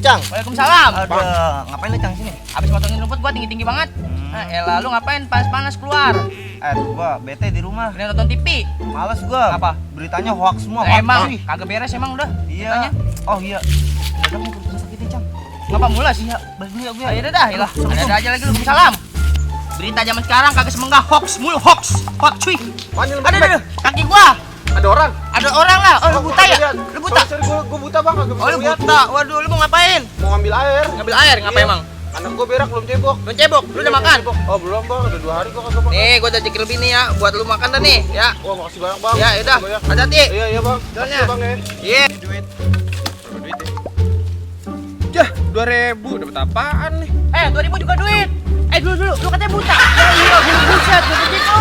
Cang. Waalaikumsalam. Aduh, ngapain lu Cang sini? Abis motongin rumput gua tinggi-tinggi banget. Nah, elah lu ngapain panas-panas keluar? Gua bete di rumah. Ini nonton TV. Males gua. Apa? Beritanya hoax semua. Emang Cuy. kagak beres emang udah. Iya. Beritanya. Oh iya. Udah mau ke rumah sakit ya, Cang. Ngapa mulas? Iya, balik dulu ya gue. Ayo dah, ilah. Ada aja lagi lu. Salam. Berita zaman sekarang kagak semenggah hoax mulu hoax. Hoax cuy. Panggil Ada kaki gua. Ada orang. Ada orang lah. Oh, lu buta ya? Lihat. Lu buta? Sorry, gua buta bang. Kagak Oh, bisa lu lihat. buta. Waduh, lu mau ngapain? Mau ngambil air. Ngambil air ngapain Iya. emang? Anak gua berak belum cebok. Belum cebok. Lu udah makan? Oh belum bang. Udah 2 hari gua kagak makan. Nih, gua udah cek lebih nih ya buat lu makan dah nih, ya. Wah makasih banyak bang. Ya, udah. Banyak. Hati-hati. Iya iya bang. Jalannya. Makasih, bang ya. Iya. Duit. Duit deh. Yah 2.000 dapat apaan nih? 2000 juga duit. Dulu, lu katanya buta. Oh iya, buset, gua begitu.